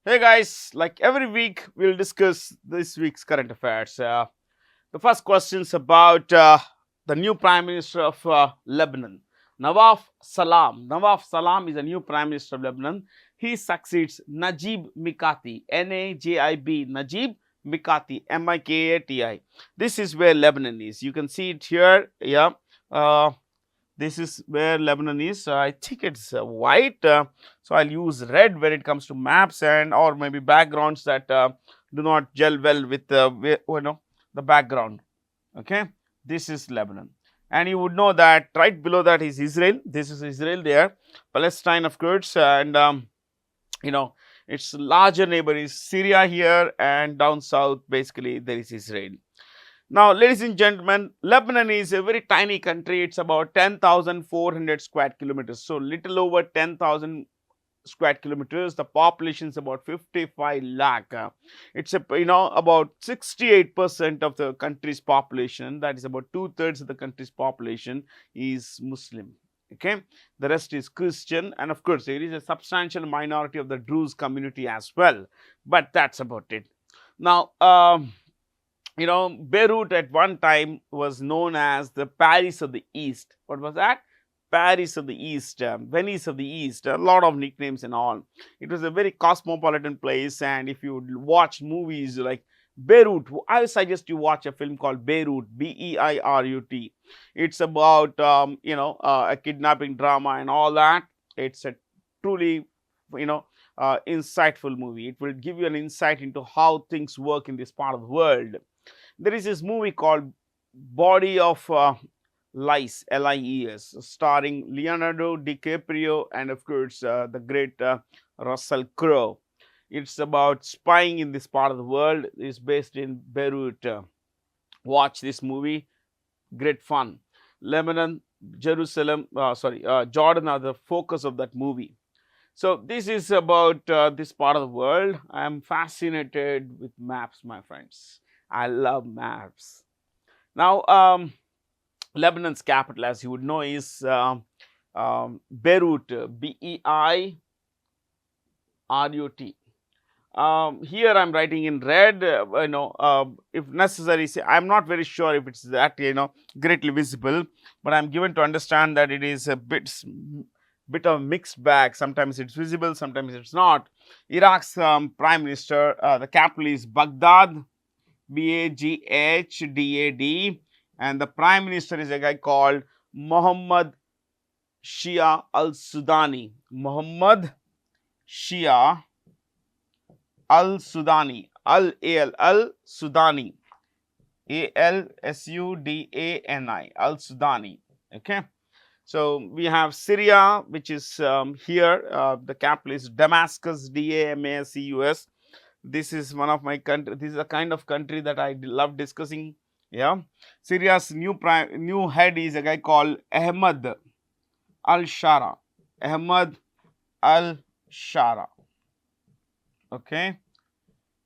Hey guys, like every week we'll discuss this week's current affairs. The first question is about the new Prime Minister of Lebanon, Nawaf Salam. Nawaf Salam is a new Prime Minister of Lebanon. He succeeds Najib Mikati, Najib, Najib Mikati, Mikati. This is where Lebanon is. You can see it here. Yeah. Uh, this is where Lebanon is. I think it's white. So I'll use red when it comes to maps and or maybe backgrounds that do not gel well with the background. Okay, this is Lebanon, and you would know that right below that is Israel. This is Israel there, Palestine of course, and its larger neighbor is Syria here, and down south basically there is Israel. Now, ladies and gentlemen, Lebanon is a very tiny country. It's about 10,400 square kilometers. So, little over 10,000 square kilometers. The population is about 55 lakh. It's about 68% of the country's population. That is about 2/3 of the country's population is Muslim. Okay, the rest is Christian, and of course, there is a substantial minority of the Druze community as well. But that's about it. Now, Beirut at one time was known as the Paris of the East. What was that? Paris of the East, Venice of the East, a lot of nicknames and all. It was a very cosmopolitan place, and if you watch movies like Beirut, I suggest you watch a film called Beirut, Beirut. It's about a kidnapping drama and all that. It's a truly insightful movie. It will give you an insight into how things work in this part of the world. There is this movie called Body of Lies, Lies, starring Leonardo DiCaprio and of course the great Russell Crowe. It's about spying in this part of the world. It's based in Beirut. Watch this movie, great fun. Lebanon, Jerusalem, Jordan are the focus of that movie. So this is about this part of the world. I am fascinated with maps, my friends. I love maps. Now, Lebanon's capital, as you would know, is Beirut, Beirut. Here I'm writing in red, if necessary, I'm not very sure if it's that, greatly visible, but I'm given to understand that it is a bit of mixed bag. Sometimes it's visible, sometimes it's not. Iraq's prime minister, the capital is Baghdad, Baghdad, and the prime minister is a guy called Mohammed Shia al-Sudani. Mohammed Shia al-Sudani, al-Sudani, Al-Sudani, al-Sudani. Okay. So we have Syria, which is here. The capital is Damascus, Damascus. This is one of my country. This is a kind of country that I love discussing. Yeah, Syria's new head is a guy called Ahmed al-Shara. Ahmed al-Shara. Okay,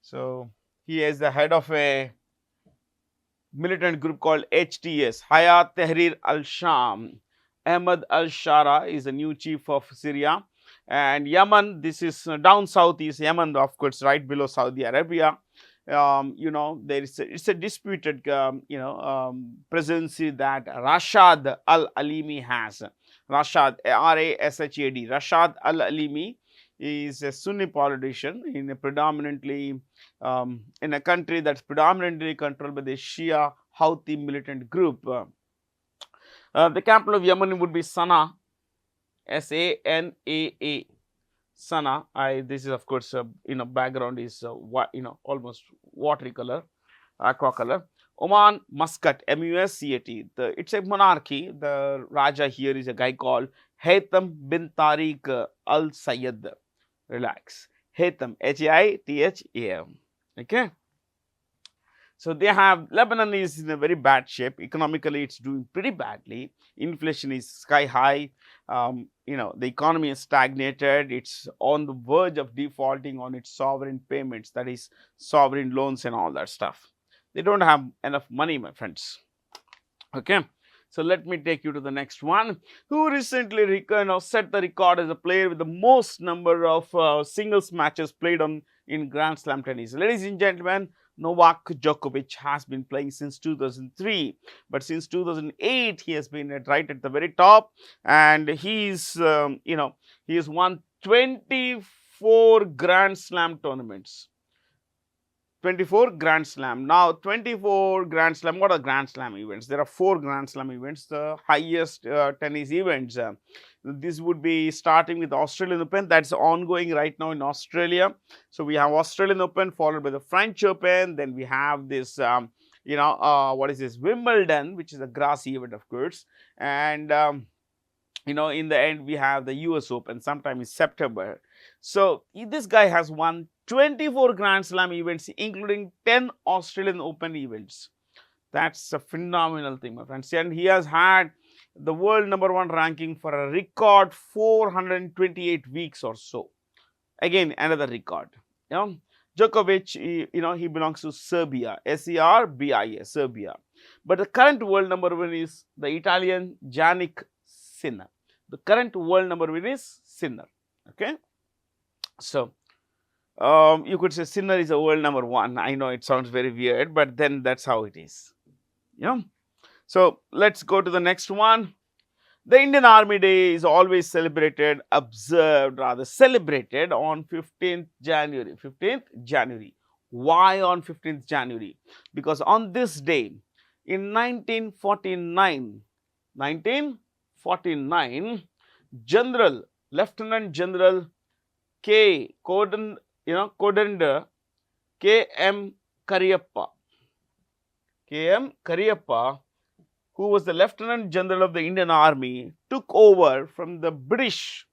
so he is the head of a militant group called HTS, Hayat Tahrir al-Sham. Ahmed al-Shara is the new chief of Syria. And Yemen, this is down south is Yemen, of course, right below Saudi Arabia. There is it's a disputed, presidency that Rashad al-Alimi has. Rashad, R-A-S-H-A-D. Rashad al-Alimi is a Sunni politician in a predominantly in a country that's predominantly controlled by the Shia Houthi militant group. The capital of Yemen would be Sana'a, S-A-N-A-A. Sana'a. This is of course background is almost watery color, aqua color. Oman, Muscat, M-U-S-C-A-T. It's a monarchy. The Raja here is a guy called Haytham bin Tariq Al Sayed. Relax. Haytham, H-A-I-T-H-A-M. Okay. So they have Lebanon is in a very bad shape. Economically, it's doing pretty badly. Inflation is sky high. The economy is stagnated. It's on the verge of defaulting on its sovereign payments, that is, sovereign loans and all that stuff. They don't have enough money, my friends. Okay. So let me take you to the next one. Who recently set the record as a player with the most number of singles matches played in Grand Slam tennis? Ladies and gentlemen, Novak Djokovic has been playing since 2003, but since 2008 he has been right at the very top, and he has won 24 Grand Slam tournaments. 24 Grand Slam. Now 24 Grand Slam, what are Grand Slam events? There are 4 Grand Slam events, the highest tennis events. This would be starting with Australian Open, that's ongoing right now in Australia. So we have Australian Open followed by the French Open, then we have this what is this, Wimbledon, which is a grassy event of course, and in the end we have the US Open sometime in September. So this guy has won 24 Grand Slam events, including 10 Australian Open events. That's a phenomenal thing, my friends. And he has had the world #1 ranking for a record 428 weeks or so. Again, another record. Djokovic, he belongs to Serbia, SERBIA, Serbia. But the current world #1 is the Italian Jannik Sinner. The current world #1 is Sinner. Okay. So you could say Sinner is a world #1. I know it sounds very weird, but then that's how it is. So let's go to the next one. The Indian Army Day is always celebrated on 15th January. 15th January. Why on 15th January? Because on this day in 1949, Lieutenant General Kodanda K.M. Kariappa, who was the Lieutenant General of the Indian Army, took over from the British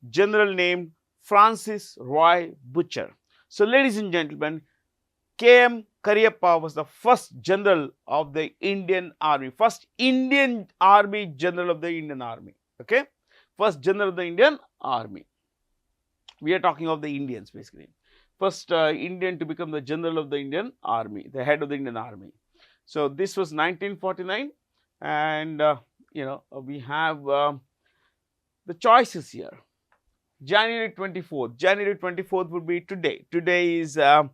general named Francis Roy Butcher. So ladies and gentlemen, K.M. Kariappa was the first general of the Indian Army, first Indian Army general of the Indian Army. Okay, first general of the Indian Army. We are talking of the Indians basically. First Indian to become the general of the Indian Army, the head of the Indian Army. So this was 1949, and we have the choices here. January 24th. January 24th would be today. Today is the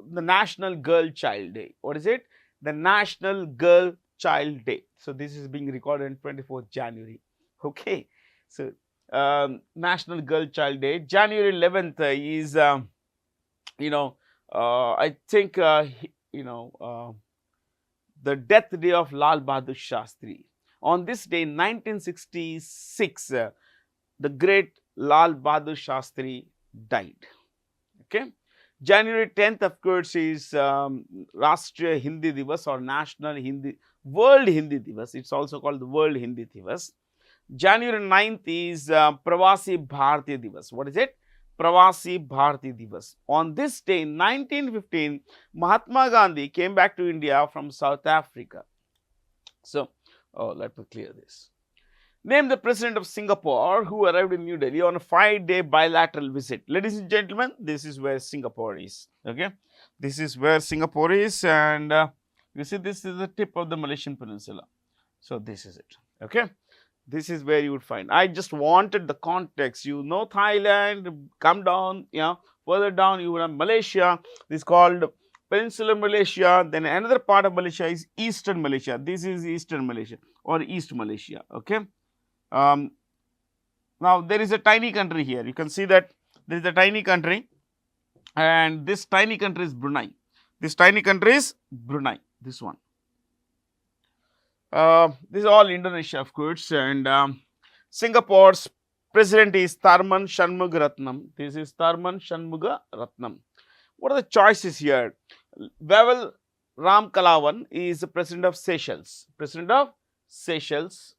National Girl Child Day. What is it? The National Girl Child Day. So this is being recorded on 24th January. Okay. So National Girl Child Day. January 11th is I think the death day of Lal Bahadur Shastri. On this day, 1966, the great Lal Bahadur Shastri died. Okay. January 10th, of course, is Rashtriya Hindi Divas or World Hindi Divas. It's also called the World Hindi Divas. January 9th is Pravasi Bharatiya Divas. What is it? Pravasi Bharatiya Divas. On this day, in 1915, Mahatma Gandhi came back to India from South Africa. So, let me clear this. Name the president of Singapore who arrived in New Delhi on a 5-day bilateral visit. Ladies and gentlemen, this is where Singapore is. Okay, this is where Singapore is, and you see, this is the tip of the Malaysian Peninsula. So this is it. Okay, this is where you would find. I just wanted the context. Thailand, come down, further down you would have Malaysia. This is called Peninsular Malaysia. Then another part of Malaysia is Eastern Malaysia. This is Eastern Malaysia or East Malaysia. Okay. Now there is a tiny country here. You can see that there is a tiny country, and this tiny country is Brunei. This tiny country is Brunei. This one. This is all Indonesia, of course, and Singapore's president is Tharman Shanmugaratnam. This is Tharman Shanmugaratnam. What are the choices here? Wavel Ramkalawan is the president of Seychelles. President of Seychelles.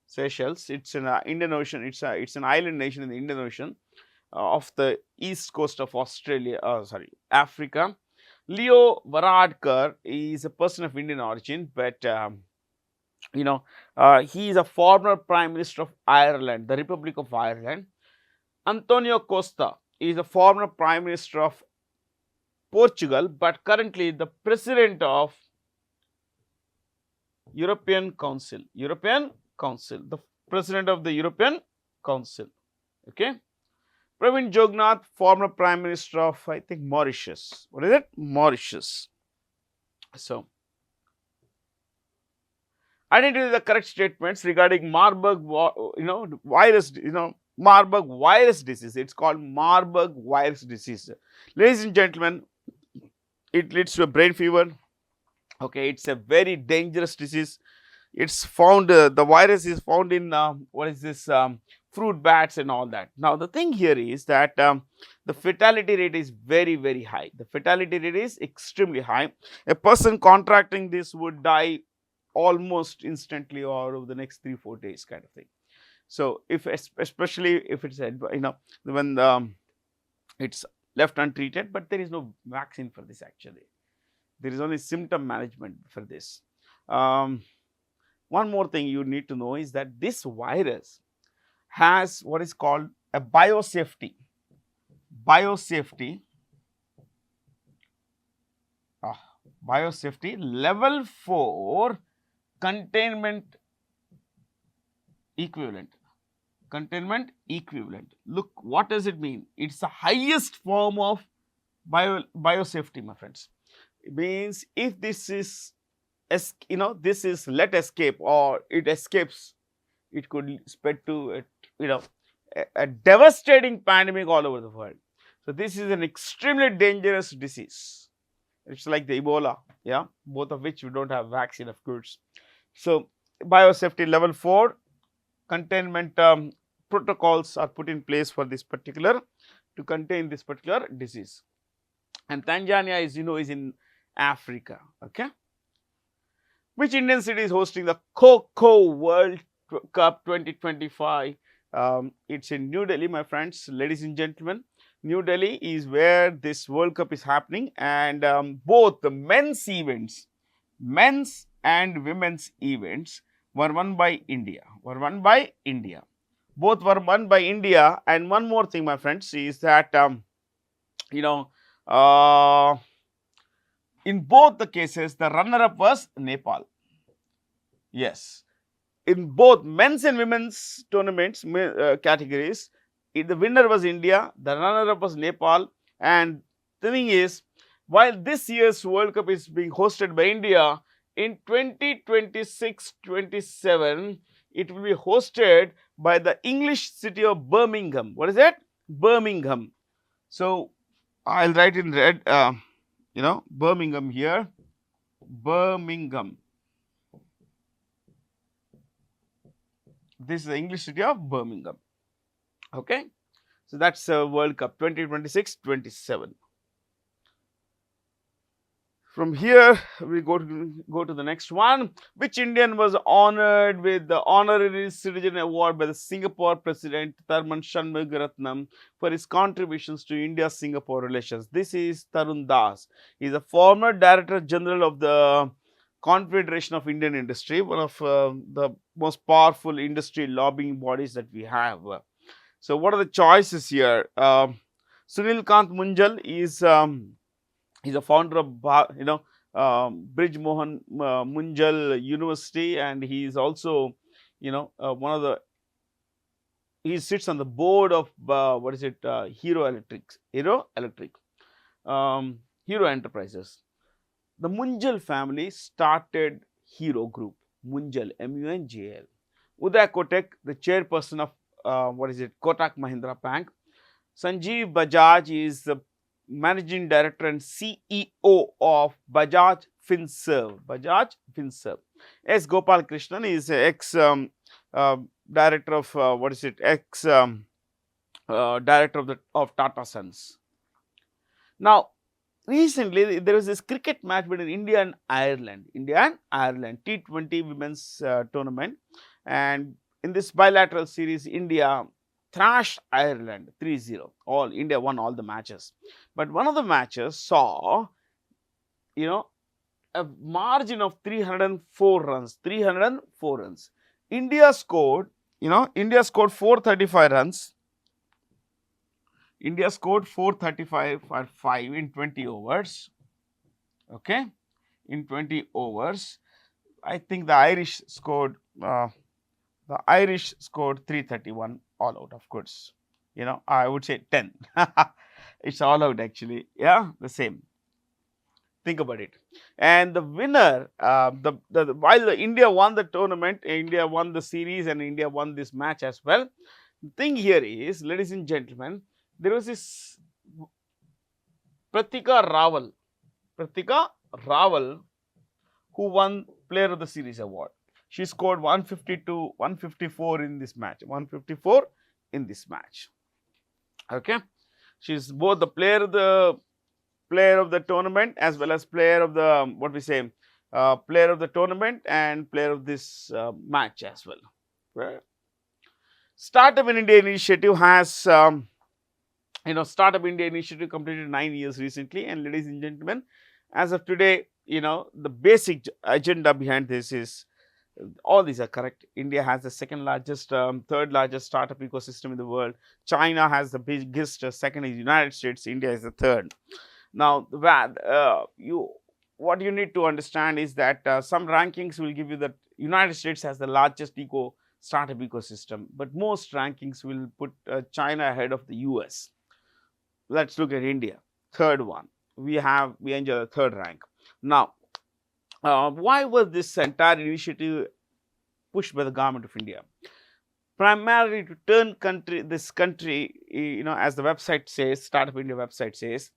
Seychelles. It's in the Indian Ocean. It's an island nation in the Indian Ocean of the east coast of Africa. Leo Varadkar is a person of Indian origin, but he is a former Prime Minister of Ireland, the Republic of Ireland. Antonio Costa is the former Prime Minister of Portugal, but currently the President of European Council. European Council. The President of the European Council. Okay. Pravin Jugnauth, former Prime Minister of, I think, Mauritius. What is it? Mauritius. So, identify the correct statements regarding Marburg, virus, Marburg virus disease. It's called Marburg virus disease. Ladies and gentlemen, it leads to a brain fever. Okay, it's a very dangerous disease. It's found, the virus is found in, fruit bats and all that. Now, the thing here is that the fatality rate is very, very high. The fatality rate is extremely high. A person contracting this would die almost instantly or over the next 3-4 days kind of thing. So, especially if it's, when it's left untreated, but there is no vaccine for this actually. There is only symptom management for this. One more thing you need to know is that this virus has what is called a biosafety level 4 containment equivalent. Look, what does it mean? It's the highest form of biosafety, my friends. It means if this is, this is let escape or it escapes, it could spread to a devastating pandemic all over the world. So, this is an extremely dangerous disease. It's like the Ebola, yeah, both of which we don't have vaccine, of course. So, biosafety level 4 containment protocols are put in place for this particular, to contain this particular disease. And Tanzania, as you know, is in Africa. Okay. Which Indian city is hosting the Coco World Cup 2025? It's in New Delhi, my friends, ladies and gentlemen. New Delhi is where this World Cup is happening, and both the men's and women's events were won by India. Both were won by India, and one more thing, my friends, is that in both the cases, the runner-up was Nepal. Yes, in both men's and women's tournaments categories, the winner was India, the runner-up was Nepal. And the thing is, while this year's World Cup is being hosted by India, in 2026-27, it will be hosted by the English city of Birmingham. What is it? Birmingham. So, I'll write in red, Birmingham here, Birmingham. This is the English city of Birmingham. Okay. So, that's World Cup 2026-27. From here, we go to the next one. Which Indian was honored with the Honorary Citizen Award by the Singapore President Tharman Shanmugaratnam for his contributions to India-Singapore relations? This is Tarun Das. He is a former Director General of the Confederation of Indian Industry, one of the most powerful industry lobbying bodies that we have. So, what are the choices here? Sunil Kant Munjal is he's a founder of Brij Mohan Munjal University, and he is also one of the, he sits on the board of Hero Enterprises. The Munjal family started Hero Group, Munjal, M-U-N-J-L. Uday Kotak, the chairperson of Kotak Mahindra Bank. Sanjeev Bajaj is the Managing Director and CEO of Bajaj Finserv. S. Gopal Krishnan is ex director of director of Tata Sons. Now, recently there was this cricket match between India and Ireland, T20 women's tournament, and in this bilateral series, India thrashed Ireland 3-0. India won all the matches. But one of the matches saw, a margin of 304 runs. India scored 435 runs. India scored 435 for 5 in 20 overs. Okay, in 20 overs. I think the Irish scored 331 all out, of course. You know, I would say 10. It's all out actually. Yeah, the same. Think about it. And the winner, while India won the tournament, India won the series, and India won this match as well. The thing here is, ladies and gentlemen, there was this Pratika Rawal, who won Player of the Series award. She scored 152, 154 in this match. 154 in this match. Okay, she's both the player of the tournament as well as player of the player of the tournament and player of this match as well. Right. Startup in India initiative has Startup India initiative completed 9 years recently, and ladies and gentlemen, as of today, the basic agenda behind this is all these are correct. India has the second largest, third largest startup ecosystem in the world. China has the biggest, second is United States, India is the third. Now, what you need to understand is that some rankings will give you that United States has the largest startup ecosystem, but most rankings will put China ahead of the US. Let's look at India, third one. We enjoy the third rank. Now, why was this entire initiative pushed by the government of India? Primarily to turn this country, as the website says, Startup India website says,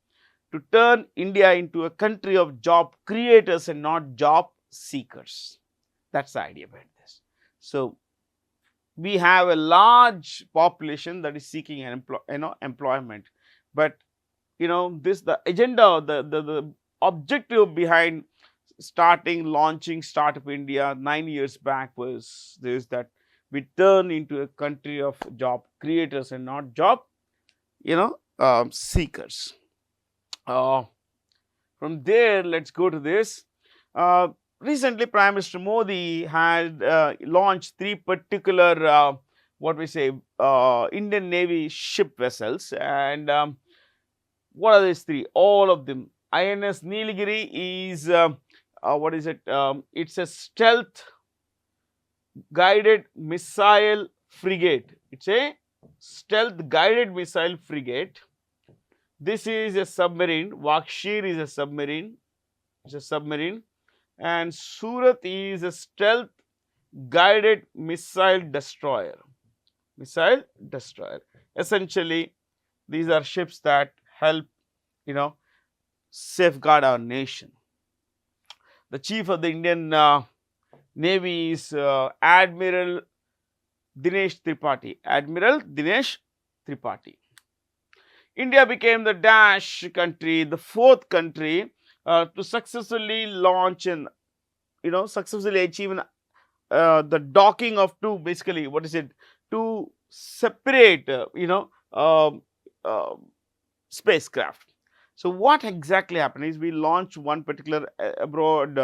to turn India into a country of job creators and not job seekers. That's the idea behind this. So, we have a large population that is seeking employment, but the agenda, the objective behind launching Startup India 9 years back was this, that we turn into a country of job creators and not job seekers. From there, let's go to this. Recently, Prime Minister Modi had launched 3 particular Indian Navy ship vessels, and what are these 3? All of them. INS Nilgiri is it's a stealth guided missile frigate. It's a stealth guided missile frigate. This is a submarine. Wakshir is a submarine. It's a submarine. And Surat is a stealth guided missile destroyer. Essentially, these are ships that help, safeguard our nation. The chief of the Indian Navy is Admiral Dinesh Tripathi. India became the the 4th country to successfully launch and successfully achieve the docking of 2 separate spacecraft. So what exactly happened is we launched one particular abroad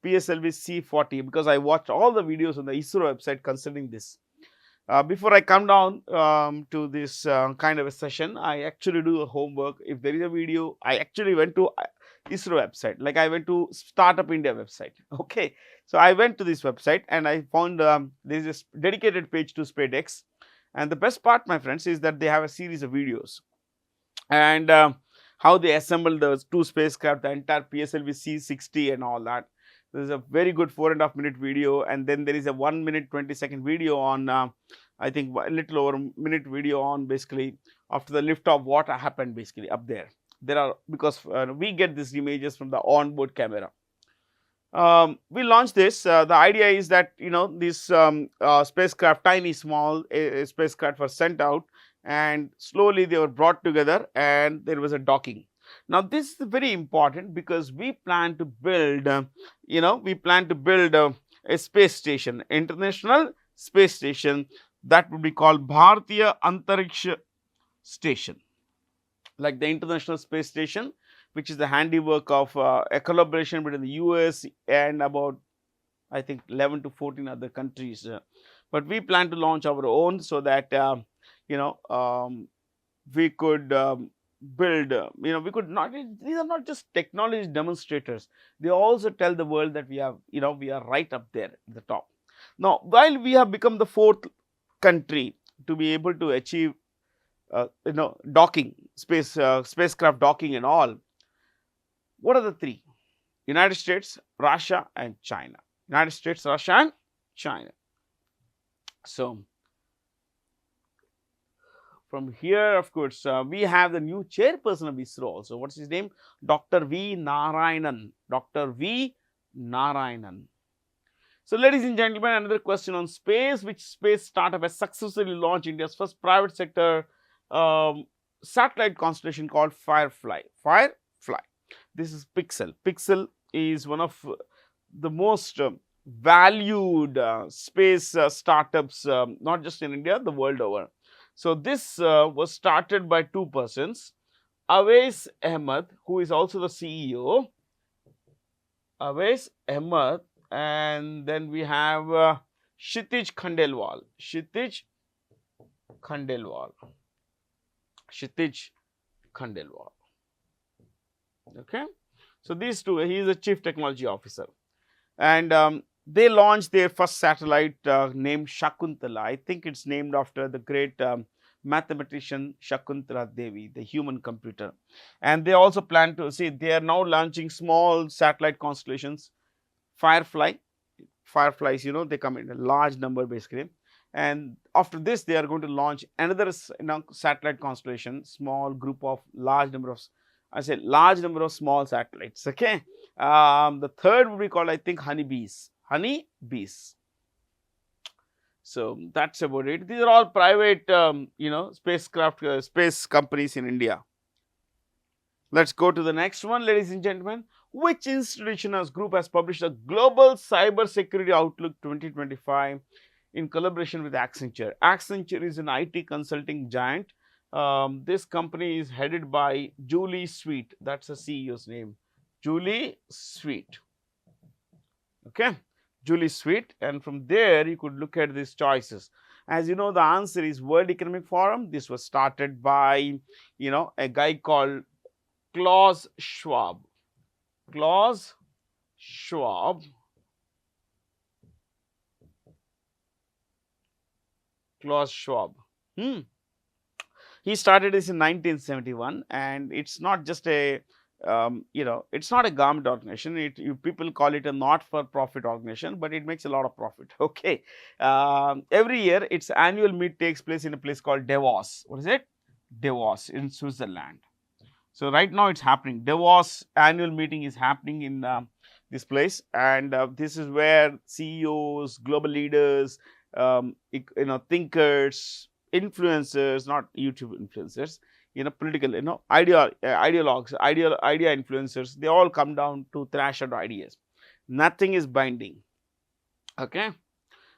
PSLV C40, because I watched all the videos on the ISRO website concerning this. Before I come down to this kind of a session, I actually do the homework. If there is a video, I actually went to ISRO website, like I went to Startup India website. Okay, so I went to this website and I found there is a dedicated page to SpaceX, and the best part, my friends, is that they have a series of videos and how they assembled those 2 spacecraft, the entire PSLV C60 and all that. There is a very good 4.5 minute video, and then there is a 1 minute 20-second video on I think a little over a minute video on basically after the liftoff what happened basically up there. There are, because we get these images from the onboard camera. We launched this. The idea is that this spacecraft, tiny small spacecraft, were sent out, and slowly they were brought together and there was a docking. Now this is very important because we plan to build a space station, international space station, that would be called Bharatiya Antariksha Station, like the International Space Station, which is the handiwork of a collaboration between the US and about I think 11 to 14 other countries. But we plan to launch our own, so that we could build, we could not, these are not just technology demonstrators, they also tell the world that we have, we are right up there at the top. Now, while we have become the fourth country to be able to achieve, docking, spacecraft docking and all, what are the three? United States, Russia and China. United States, Russia and China. So, from here, of course, we have the new chairperson of ISRO also. What's his name? Dr. V. Narayanan. Dr. V. Narayanan. So, ladies and gentlemen, another question on space. Which space startup has successfully launched India's first private sector satellite constellation called Firefly? Firefly. This is Pixel. Pixel is one of the most valued space startups, not just in India, the world over. So, this was started by two persons, Awais Ahmed, who is also the CEO, Awais Ahmed, and then we have Kshitij Khandelwal. Kshitij Khandelwal. Kshitij Khandelwal. Okay. So, these two, he is a chief technology officer, and they launched their first satellite named Shakuntala. I think it's named after the great mathematician Shakuntala Devi, the human computer. And they also plan to see, they are now launching small satellite constellations, Firefly. Fireflies, they come in a large number basically. And after this, they are going to launch another satellite constellation, small group of large number of, large number of small satellites. Okay. The third would be called, I think, honeybees. Honeybees. So, that's about it. These are all private, spacecraft, space companies in India. Let's go to the next one, ladies and gentlemen. Which institution or group has published a Global Cyber Security Outlook 2025 in collaboration with Accenture? Accenture is an IT consulting giant. This company is headed by Julie Sweet. That's the CEO's name. Julie Sweet. Okay. Julie Sweet, and from there you could look at these choices. As you know, the answer is World Economic Forum. This was started by, a guy called Klaus Schwab. Klaus Schwab. Klaus Schwab. He started this in 1971, and it's not just a it's not a government organization. People call it a not-for-profit organization, but it makes a lot of profit. Okay. Every year, its annual meet takes place in a place called Davos. What is it? Davos in Switzerland. So, right now it's happening. Davos annual meeting is happening in this place, and this is where CEOs, global leaders, thinkers, influencers, not YouTube influencers, political, ideologues, idea influencers, they all come down to thrash out ideas. Nothing is binding. Okay.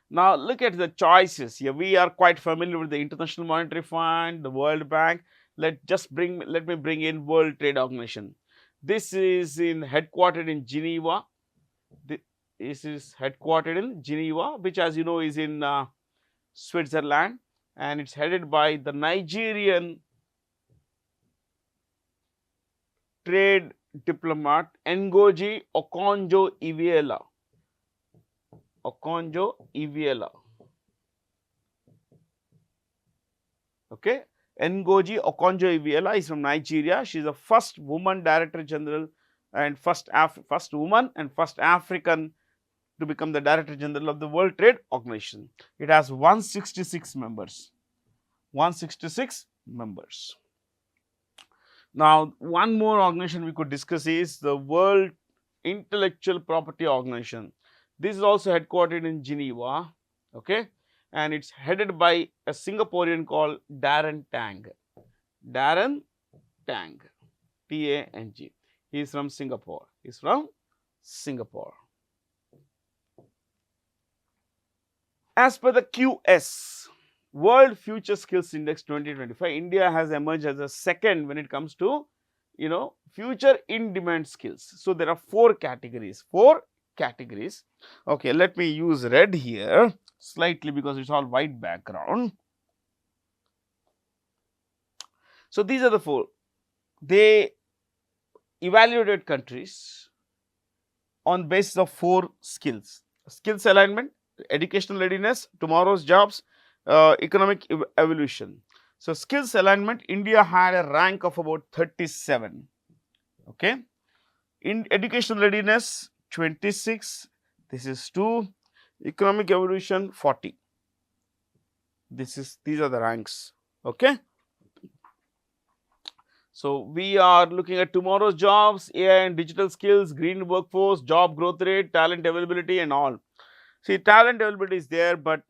Now, look at the choices here. We are quite familiar with the International Monetary Fund, the World Bank. Let me bring in World Trade Organization. This is headquartered in Geneva. This is headquartered in Geneva, which, as you know, is in Switzerland, and it's headed by the Nigerian trade diplomat Ngozi Okonjo-Iweala. Okonjo-Iweala. Okay. Ngozi Okonjo-Iweala is from Nigeria. She is the first woman Director General and first woman and first African to become the Director General of the World Trade Organization. It has 166 members. 166 members. Now, one more organization we could discuss is the World Intellectual Property Organization. This is also headquartered in Geneva, okay, and it's headed by a Singaporean called Darren Tang. Darren Tang, T-A-N-G. He is from Singapore. As per the QS, World Future Skills Index 2025, India has emerged as a second when it comes to, future in-demand skills. So, there are four categories. Okay, let me use red here slightly because it's all white background. So these are the four. They evaluated countries on basis of four skills: skills alignment, educational readiness, tomorrow's jobs, economic evolution. So skills alignment, India had a rank of about 37. Okay, in educational readiness 26, this is 2, economic evolution 40. These are the ranks. Okay. So we are looking at tomorrow's jobs, AI and digital skills, green workforce, job growth rate, talent availability and all. See, talent availability is there, but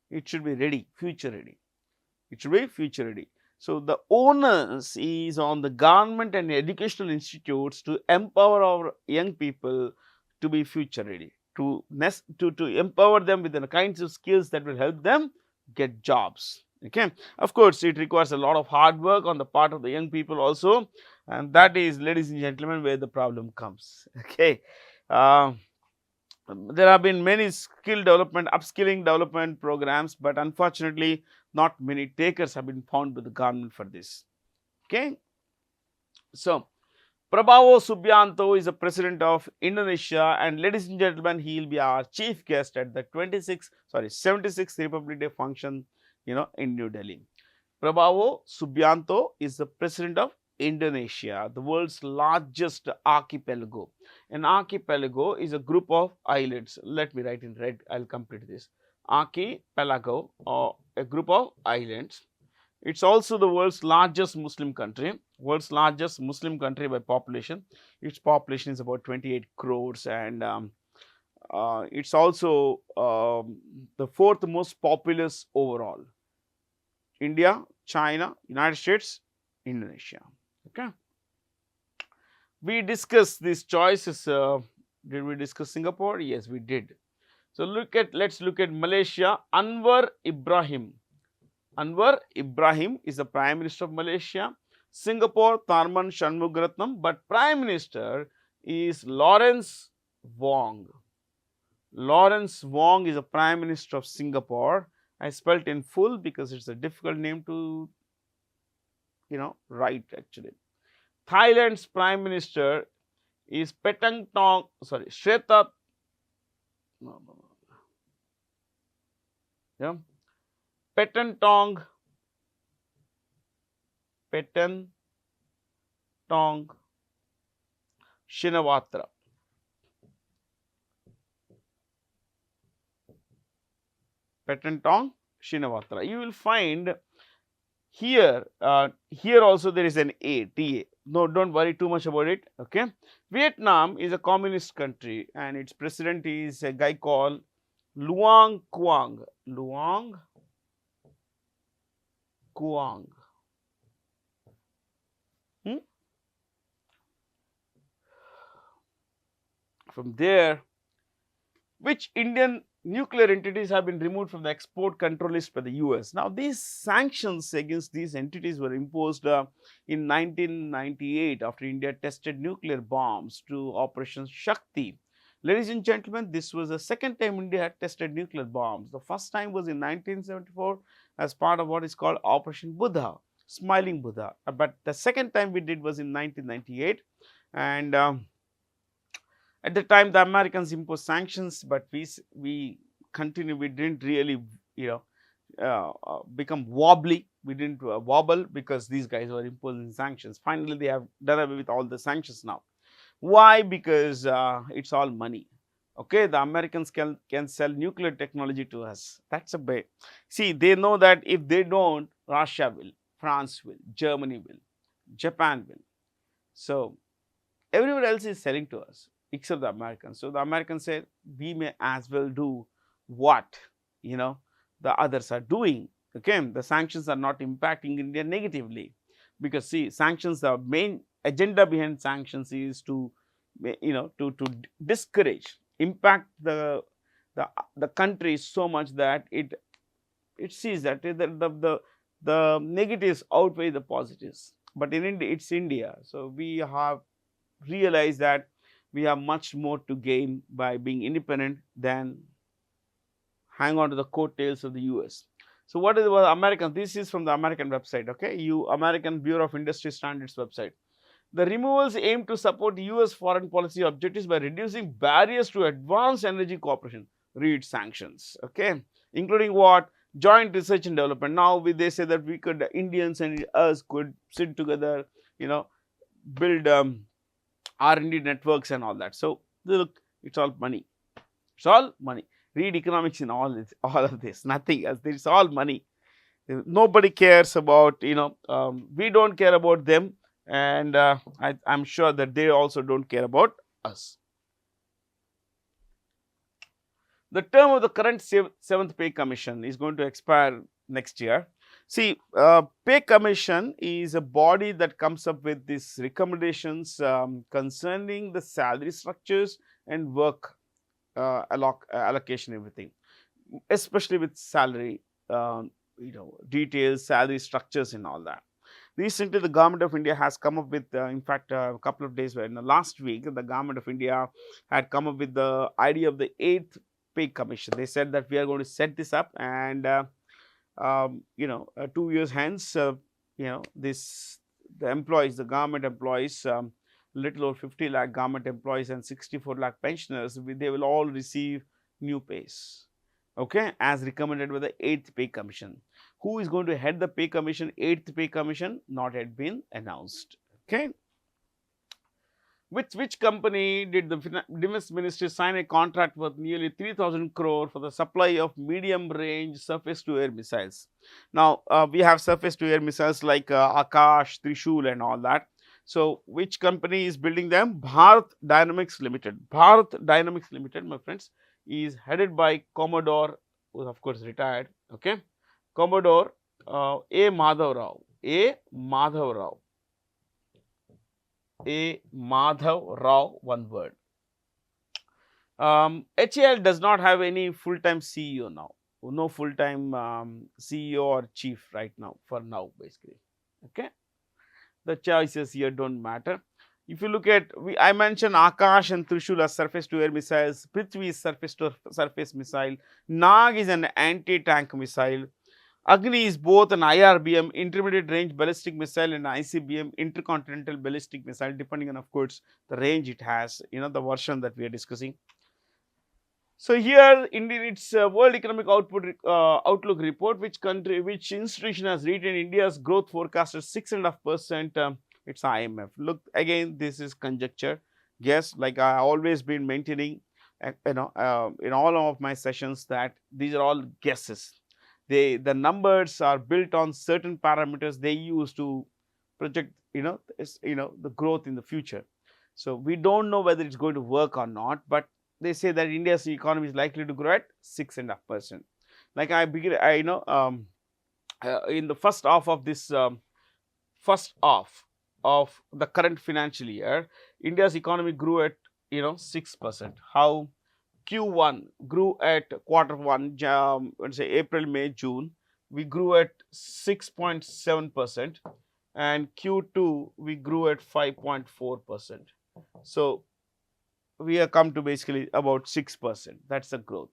it should be ready, future ready. It should be future ready. So the onus is on the government and educational institutes to empower our young people to be future ready, to empower them with the kinds of skills that will help them get jobs. Okay, of course, it requires a lot of hard work on the part of the young people also, and that is, ladies and gentlemen, where the problem comes. Okay, there have been many skill development, upskilling development programs, but unfortunately, not many takers have been found by the government for this. Okay, so Prabowo Subianto is the president of Indonesia, and ladies and gentlemen, he will be our chief guest at the 76th Republic Day function, in New Delhi. Prabowo Subianto is the president of Indonesia, the world's largest archipelago. An archipelago is a group of islets. Let me write in red, I will complete this. Archipelago, or a group of islands. It's also the world's largest Muslim country, by population. Its population is about 28 crores, and it's also the fourth most populous overall. India, China, United States, Indonesia. Okay. We discussed these choices. Did we discuss Singapore? Yes, we did. So let's look at Malaysia. Anwar Ibrahim is the Prime Minister of Malaysia. Singapore, Tharman Shanmugaratnam, but Prime Minister is Lawrence Wong. Lawrence Wong is the Prime Minister of Singapore. I spelled in full because it's a difficult name to, write actually. Thailand's Prime Minister is Shreta. Petentong Shinawatra. Petentong Shinawatra. You will find here, also there is an A, TA. No, don't worry too much about it. Okay. Vietnam is a communist country, and its president is a guy called Luang Quang. From there, which Indian nuclear entities have been removed from the export control list by the US? Now, these sanctions against these entities were imposed in 1998 after India tested nuclear bombs to Operation Shakti. Ladies and gentlemen, this was the second time India had tested nuclear bombs. The first time was in 1974 as part of what is called Operation Buddha, Smiling Buddha. But the second time we did was in 1998, and at the time the Americans imposed sanctions, but we didn't really become wobbly. We didn't wobble because these guys were imposing sanctions. Finally, they have done away with all the sanctions now. Why? Because it's all money. Okay, the Americans can sell nuclear technology to us. That's a bait. See, they know that if they don't, Russia will, France will, Germany will, Japan will. So everyone else is selling to us except the Americans. So the Americans said, we may as well do what the others are doing. Okay, the sanctions are not impacting India negatively, because see, sanctions, the main agenda behind sanctions is to to discourage, impact the country so much that it sees that the negatives outweigh the positives. But in India, it's India, so we have realized that we have much more to gain by being independent than hang on to the coattails of the US. So what is the American? This is from the American website, okay, American Bureau of Industry Standards website. The removals aim to support US foreign policy objectives by reducing barriers to advanced energy cooperation, read sanctions, okay, including what? Joint research and development. Now they say that we could, Indians and us could sit together, build R&D networks and all that. So look, it's all money. It's all money. Read economics in all of this. Nothing else. It's all money. Nobody cares about, we don't care about them, and I'm sure that they also don't care about us. The term of the current 7th Pay Commission is going to expire next year. See, Pay Commission is a body that comes up with these recommendations concerning the salary structures and work allocation, everything, especially with salary, details, salary structures and all that. Recently, the Government of India has come up with, in fact, a couple of days, in the last week, the Government of India had come up with the idea of the 8th Pay Commission. They said that we are going to set this up, and 2 years hence, the employees, the government employees, little over 50 lakh government employees and 64 lakh pensioners, they will all receive new pays, okay, as recommended by the 8th Pay Commission. Who is going to head the Pay Commission? 8th Pay Commission, not yet been announced, okay. With which company did the Defense Ministry sign a contract worth nearly 3,000 crore for the supply of medium-range surface-to-air missiles? Now, we have surface-to-air missiles like Akash, Trishul and all that. So, which company is building them? Bharat Dynamics Limited. Bharat Dynamics Limited, my friends, is headed by Commodore, who is of course retired, okay, Commodore A. Madhav Rao. A. Madhav Rao. A. Madhav Rao, one word. HAL does not have any full-time CEO now. No full-time CEO or chief right now, for now basically, okay. The choices here don't matter. If you look at, I mentioned Akash and Trishul as surface-to-air missiles, Prithvi is surface-to-surface missile, Nag is an anti-tank missile, Agni is both an IRBM, intermediate range ballistic missile, and ICBM, intercontinental ballistic missile, depending on, of course, the range it has, the version that we are discussing. So here, indeed, it's World Economic Outlook report, which institution has written India's growth forecast at 6.5%. It's IMF. Look, again, this is conjecture. Guess, like I always been maintaining, in all of my sessions, that these are all guesses. The numbers are built on certain parameters they use to project, the growth in the future. So we don't know whether it's going to work or not, but they say that India's economy is likely to grow at 6.5%. Like in the first half of this, of the current financial year, India's economy grew at 6%. How? Q1 grew at Q1, let's say April, May, June, we grew at 6.7%, and Q2 we grew at 5.4%. So we have come to basically about 6%. That's the growth.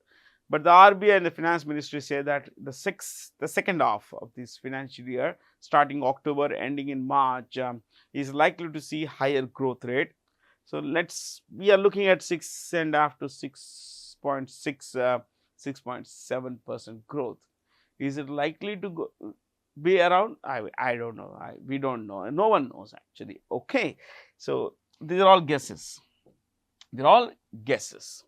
But the RBI and the Finance Ministry say that the second half of this financial year, starting October, ending in March, is likely to see higher growth rate. So we are looking at 6.5 to 6.6, 6.7% growth. Is it likely to be around? I don't know. We don't know. No one knows actually. Okay. So these are all guesses. They're all guesses.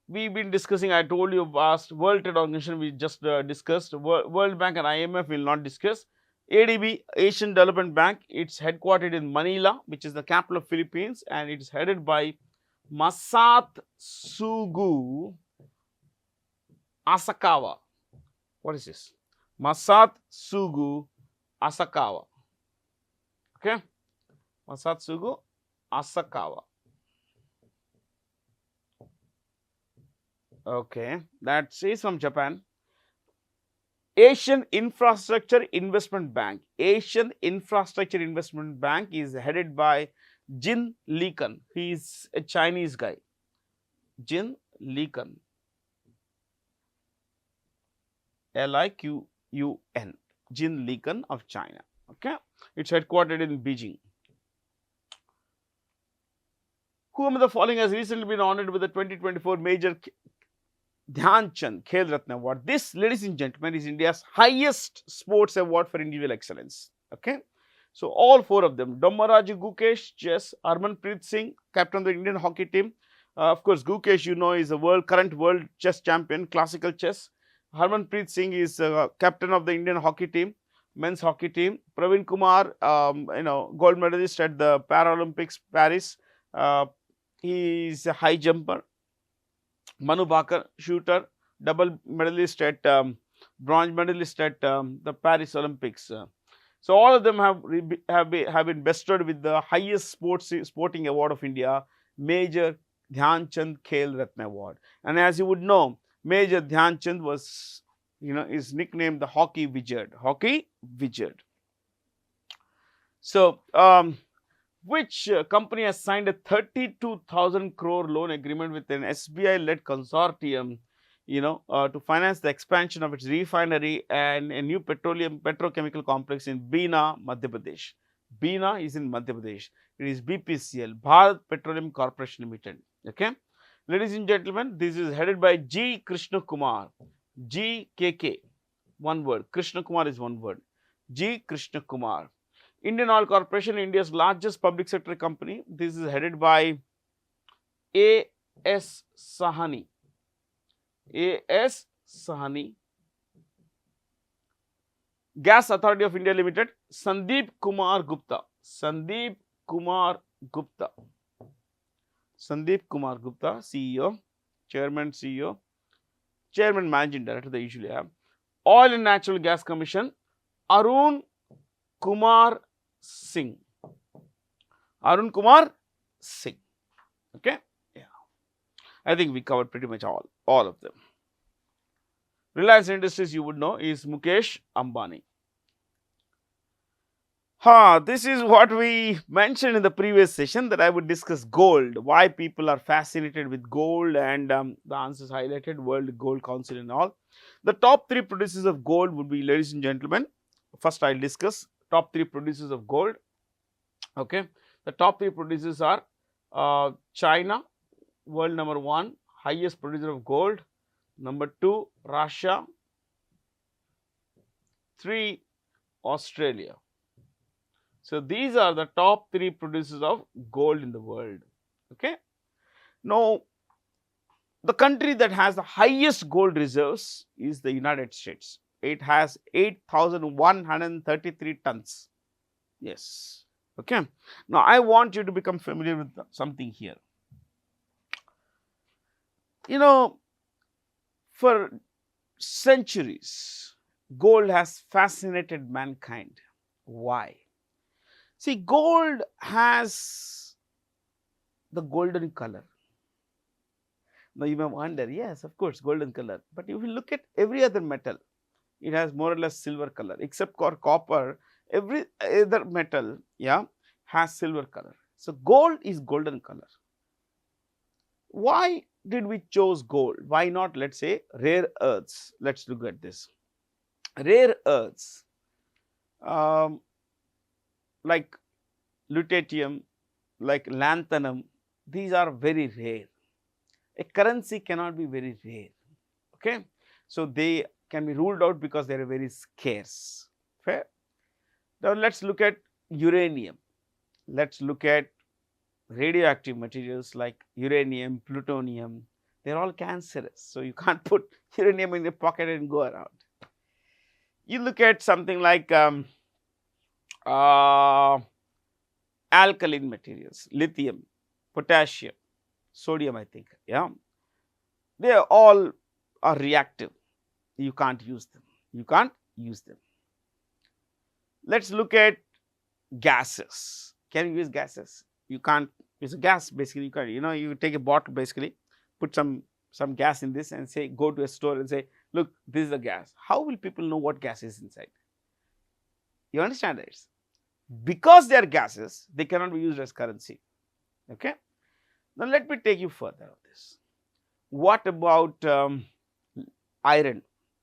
We've been discussing, I told you, past World Trade Organization we just discussed. World Bank and IMF will not discuss. ADB, Asian Development Bank, it's headquartered in Manila, which is the capital of Philippines, and it is headed by Masatsugu Asakawa. What is this? Masatsugu Asakawa. Okay? Masatsugu Asakawa. Okay, that is from Japan. Asian Infrastructure Investment Bank. Asian Infrastructure Investment Bank is headed by Jin Likan. He is a Chinese guy. Jin Likan. LIQUN, Jinliqun of China. Okay, it's headquartered in Beijing. Who among the following has recently been honored with the 2024 Major Dhyan Chand Khel Ratna Award? This, ladies and gentlemen, is India's highest sports award for individual excellence. Okay, so all four of them: Dommaraju Gukesh, chess; Harmanpreet Singh, captain of the Indian hockey team. Of course, Gukesh, you know, is a current world chess champion, classical chess. Harmanpreet Singh is captain of the Indian hockey team, men's hockey team. Praveen Kumar, gold medalist at the Paralympics Paris. He is a high jumper. Manu Bhakar, shooter, double medalist at bronze medalist at the Paris Olympics. So all of them have been bestowed with the highest sporting award of India, Major Dhyan Chand Khel Ratna Award. And as you would know, Major Dhyan Chand was, is nicknamed the Hockey Wizard. Hockey Wizard. So which company has signed a 32,000 crore loan agreement with an SBI-led consortium, to finance the expansion of its refinery and a new petrochemical complex in Bina, Madhya Pradesh. Bina is in Madhya Pradesh. It is BPCL, Bharat Petroleum Corporation Limited. Okay, ladies and gentlemen, this is headed by G. Krishna Kumar. GKK, one word. Krishna Kumar is one word. G. Krishna Kumar. Indian Oil Corporation, India's largest public sector company. This is headed by A.S. Sahani. A.S. Sahani. Gas Authority of India Limited, Sandeep Kumar Gupta. Sandeep Kumar Gupta. Sandeep Kumar Gupta, CEO, Chairman, CEO, Chairman, Managing Director, they usually have. Oil and Natural Gas Commission, Arun Kumar Singh. Arun Kumar Singh. Okay, yeah. I think we covered pretty much all of them. Reliance Industries, you would know, is Mukesh Ambani. This is what we mentioned in the previous session, that I would discuss gold, why people are fascinated with gold, and the answers highlighted, World Gold Council and all. The top 3 producers of gold would be, ladies and gentlemen, first I will discuss top 3 producers of gold. Okay, the top 3 producers are China, world number 1, highest producer of gold. Number 2, Russia. 3, Australia. So these are the top 3 producers of gold in the world. Okay. Now, the country that has the highest gold reserves is the United States. It has 8,133 tons. Yes. Okay. Now, I want you to become familiar with something here. For centuries, gold has fascinated mankind. Why? See, gold has the golden color. Now, you may wonder, yes, of course, golden color. But if you look at every other metal, it has more or less silver color, except for copper. Every other metal, has silver color. So gold is golden color. Why did we choose gold? Why not, let's say, rare earths? Let's look at this. Rare earths, like lutetium, like lanthanum, these are very rare. A currency cannot be very rare. Okay, so they can be ruled out because they are very scarce. Fair. Now let's look at uranium. Let's look at radioactive materials like uranium, plutonium. They are all cancerous. So you can't put uranium in your pocket and go around. You look at something like alkaline materials, lithium, potassium, sodium, I think. They all are reactive. You can't use them. You can't use them. Let's look at gases. Can you use gases? You can't use a gas. Basically, you can't. You take a bottle, basically, put some gas in this and say, go to a store and say, look, this is a gas. How will people know what gas is inside? You understand that? Because they are gases, they cannot be used as currency. Okay. Now let me take you further on this. What about iron?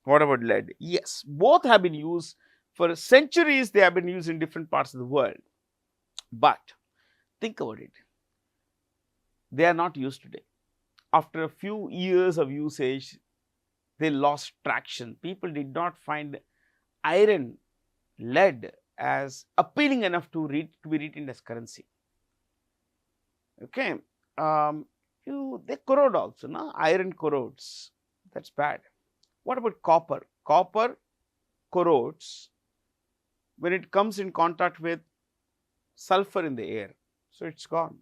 What about lead? Yes, both have been used for centuries. They have been used in different parts of the world. But think about it. They are not used today. After a few years of usage, they lost traction. People did not find iron, lead as appealing enough to be retained as currency. Okay, they corrode also. No? Iron corrodes. That's bad. What about copper? Copper corrodes when it comes in contact with sulfur in the air. So it's gone.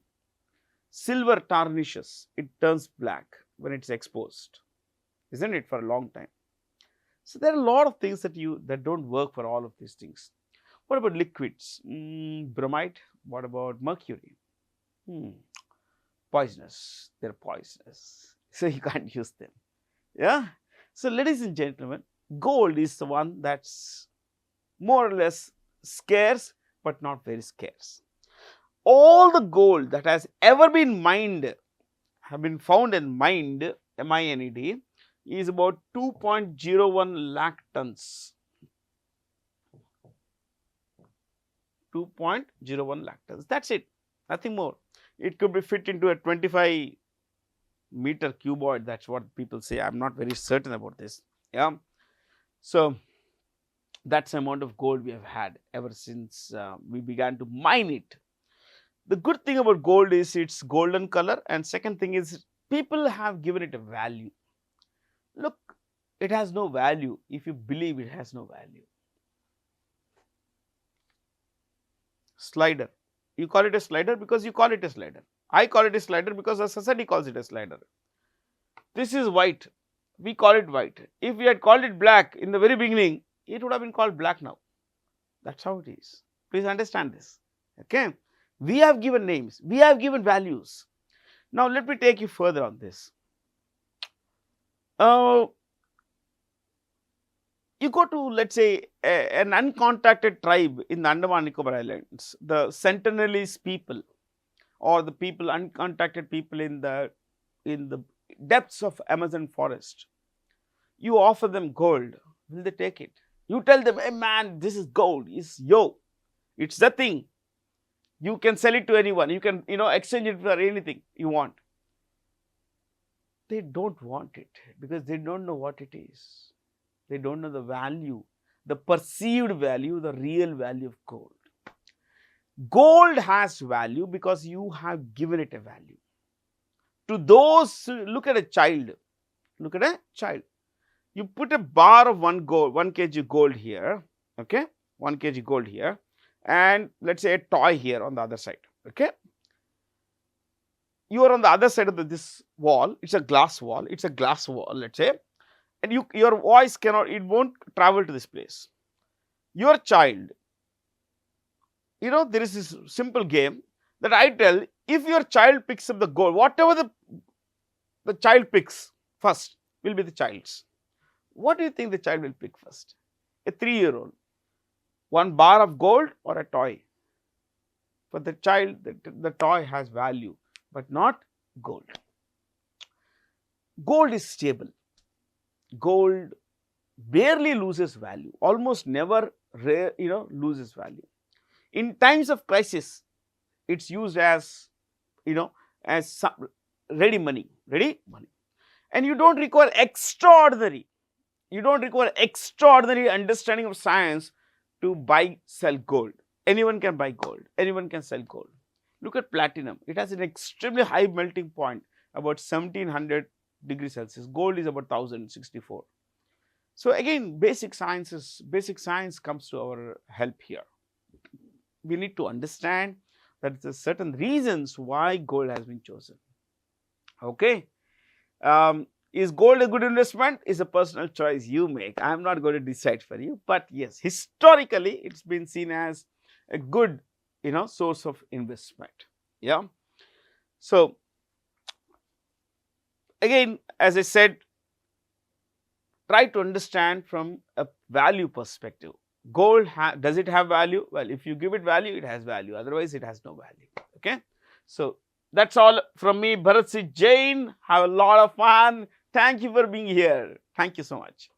Silver tarnishes. It turns black when it's exposed, isn't it, for a long time. So there are a lot of things that don't work for all of these things. What about liquids? Bromide. What about mercury? Poisonous. They're poisonous. So you can't use them. Yeah. So ladies and gentlemen, gold is the one that's more or less scarce but not very scarce. All the gold that has ever been mined, have been found and mined, MINED, is about 2.01 lakh tons. 2.01 lakh tons. That's it. Nothing more. It could be fit into a 25 meter cuboid. That's what people say. I'm not very certain about this. Yeah. So that's the amount of gold we have had ever since we began to mine it. The good thing about gold is its golden color, and second thing is people have given it a value. Look, it has no value if you believe it has no value. Slider. You call it a slider because you call it a slider. I call it a slider because the society calls it a slider. This is white. We call it white. If we had called it black in the very beginning, it would have been called black now. That's how it is. Please understand this. Okay. We have given names. We have given values. Now let me take you further on this. You go to, let's say, an uncontacted tribe in the Andaman Nicobar Islands, the Sentinelese people, or the people, uncontacted people in the depths of Amazon forest. You offer them gold, will they take it? You tell them, hey man, this is gold, it's the thing. You can sell it to anyone, you can exchange it for anything you want. They don't want it because they don't know what it is. They don't know the value, the perceived value, the real value of gold. Gold has value because you have given it a value. To those, look at a child. Look at a child. You put a bar of 1 kg gold here, okay, 1 kg gold here, and let's say a toy here on the other side, okay. You are on the other side of this wall. It's a glass wall. Let's say, and your voice it won't travel to this place. Your child, there is this simple game that I tell, if your child picks up the gold, whatever the child picks first will be the child's. What do you think the child will pick first? A 3-year-old. 1 bar of gold or a toy? For the child, the toy has value, but not gold. Gold is stable. Gold barely loses value, almost never loses value. In times of crisis, it's used as as ready money. And you don't require extraordinary understanding of science to sell gold. Anyone can buy gold, anyone can sell gold. Look at platinum. It has an extremely high melting point, about 1700 degrees Celsius. Gold is about 1064. So again, basic science comes to our help here. We need to understand that there are certain reasons why gold has been chosen. Okay. Is gold a good investment? Is a personal choice you make. I am not going to decide for you, but yes, historically it's been seen as a good source of investment. Yeah. So again, as I said, try to understand from a value perspective. Gold, does it have value? Well, if you give it value, it has value. Otherwise, it has no value. Okay. So that's all from me, Bharat Jain. Have a lot of fun. Thank you for being here. Thank you so much.